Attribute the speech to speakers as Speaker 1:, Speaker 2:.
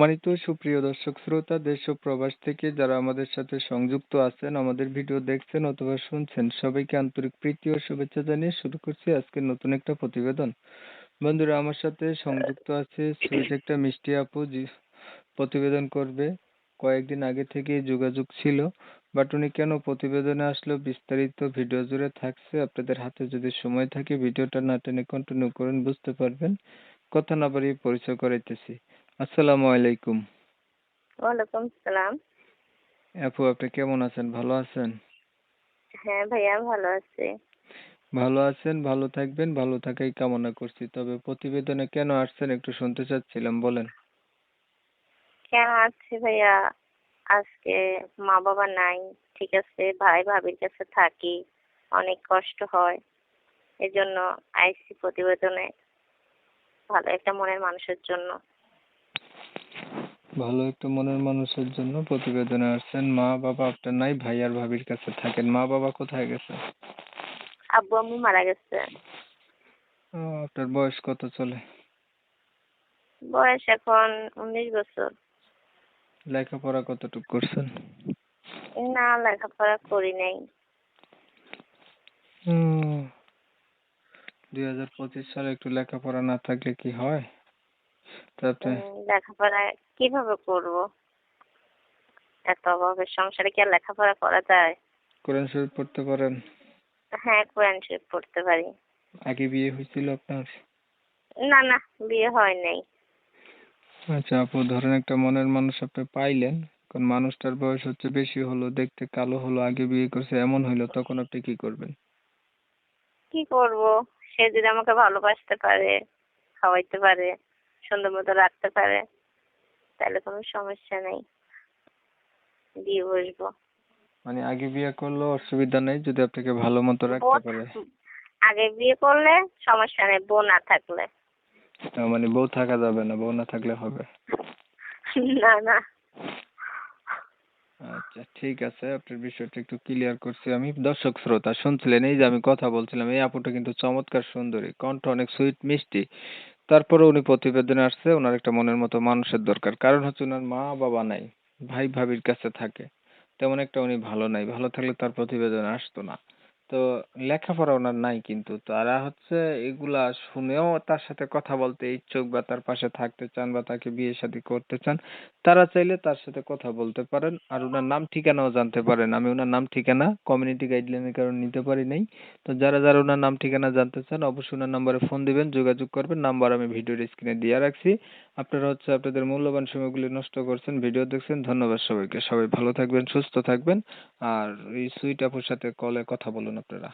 Speaker 1: সম্মানিত সুপ্রিয় দর্শক শ্রোতা, দেশ ও প্রবাস থেকে যারা আমাদের সাথে সংযুক্ত আছেন, আমাদের ভিডিও দেখছেন অথবা শুনছেন, সবাইকে আন্তরিক প্রীতি ও শুভেচ্ছা জানিয়ে শুরু করছি আজকের নতুন একটা প্রতিবেদন। বন্ধুরা, আমার সাথে সংযুক্ত আছে সুইট একটা মিষ্টি আপু, প্রতিবেদন করবে। কয়েকদিন আগে থেকেই যোগাযোগ ছিল, বাট উনি কেন প্রতিবেদনে আসলো বিস্তারিত ভিডিও জুড়ে থাকছে। আপনাদের হাতে যদি সময় থাকে ভিডিওটা না টেনে কন্টিনিউ করেন, বুঝতে পারবেন। কথা না বাড়িয়ে পরিচয় করাইতেছি। আসসালামু আলাইকুম।
Speaker 2: ওয়ালাইকুম সালাম।
Speaker 1: আপু, আপনি কেমন আছেন? ভালো আছেন?
Speaker 2: হ্যাঁ ভাইয়া, ভালো আছি।
Speaker 1: ভালো আছেন, ভালো থাকবেন, ভালো থাকাই কামনা করছি। তবে প্রতিবেদনে কেন আসছেন একটু শুনতে চাচ্ছিলাম, বলেন।
Speaker 2: কেন আছি ভাইয়া? আজকে মা বাবা নাই, ঠিক আছে, ভাই ভাবির কাছে থাকি, অনেক কষ্ট হয়, এজন্য আইসি প্রতিবেদনে, ভালো একটা মনের মানুষের জন্য।
Speaker 1: ভালো একটা মনের মানুষের জন্য প্রতিবেদনে আসছেন। মা বাবা আপনার নাই, ভাই আর ভাবির কাছে থাকেন। মা বাবা কোথায় গেছে?
Speaker 2: আব্বু আম্মু মারা গেছে।
Speaker 1: আপনার বয়স কত চলে?
Speaker 2: বয়স এখন 19 বছর।
Speaker 1: লেখাপড়া কতটুকু করছেন?
Speaker 2: না, লেখাপড়া করি নাই।
Speaker 1: 2025 সালে একটু লেখাপড়া না থাকলে কি হয়? তাতে
Speaker 2: লেখাপড়া কিভাবে করব? এত অভাবের সংসারে কি আর লেখাপড়া করা যায়?
Speaker 1: কোরআন শরীফ পড়তে পারেন?
Speaker 2: হ্যাঁ, কোরআন শরীফ পড়তে পারি।
Speaker 1: আগে বিয়ে হয়েছিল আপনার?
Speaker 2: না না, বিয়ে হয় নাই।
Speaker 1: আচ্ছা আপু, ধরেন একটা মনের মানুষ আপনি পাইলেন, এখন মানুষটার বয়স হচ্ছে বেশি হলো, দেখতে কালো হলো, আগে বিয়ে করছে, এমন হইলো, তখন আপনি কি করবেন?
Speaker 2: কি করব? সে যদি আমাকে ভালোবাসতে পারে, খাওয়াইতে পারে, সুন্দর মতো রাখতে পারে, তাহলে কোনো সমস্যা নেই, দিয়ে বসবো।
Speaker 1: মানে আগে বিয়ে করলেও অসুবিধা নেই যদি আপনাকে ভালো মতো রাখতে
Speaker 2: বউ
Speaker 1: পারে।
Speaker 2: আগে বিয়ে করলে সমস্যা নেই, বউ না থাকলে।
Speaker 1: তার মানে বউ থাকা যাবে না, বউ না থাকলে হবে।
Speaker 2: না না।
Speaker 1: আচ্ছা ঠিক আছে, আপনার বিষয়টা একটু ক্লিয়ার করছি আমি। দর্শক শ্রোতা শুনছিলেন, এই যে আমি কথা বলছিলাম, এই আপুটা কিন্তু চমৎকার সুন্দরী, কণ্ঠ অনেক সুইট মিষ্টি। তারপরে উনি প্রতিবেদনে আসছে, ওনার একটা মনের মতো মানুষের দরকার। কারণ হচ্ছে ওনার মা বাবা নাই, ভাই ভাবির কাছে থাকে, তেমন একটা উনি ভালো নাই। ভালো থাকলে তার প্রতিবেদনে আসতো না। তো লেখাপড়া ওনার নাই, কিন্তু তারা হচ্ছে এগুলা শুনেও তার সাথে কথা বলতে ইচ্ছুক বা তার পাশে থাকতে চান বা তাকে বিয়ে শাদী করতে চান, তারা চাইলে তার সাথে কথা বলতে পারেন। আর ওনার নাম ঠিকানাও জানতে পারেন। আমি ওনার নাম ঠিকানা কমিউনিটি গাইডলাইনের কারণে নিতে পারি নাই। তো যারা যারা ওনার নাম ঠিকানা জানতে চান অবশ্যই ওনার নাম্বারে ফোন দিবেন, যোগাযোগ করবেন। নাম্বার আমি ভিডিওর স্ক্রিনে দিয়ে রাখছি। আপনারা হচ্ছে আপনাদের মূল্যবান সময়গুলি নষ্ট করছেন, ভিডিও দেখছেন। ধন্যবাদ সবাইকে। সবাই ভালো থাকবেন, সুস্থ থাকবেন। আর এই সুইট আপুর সাথে কলে কথা বলুন আপনারা।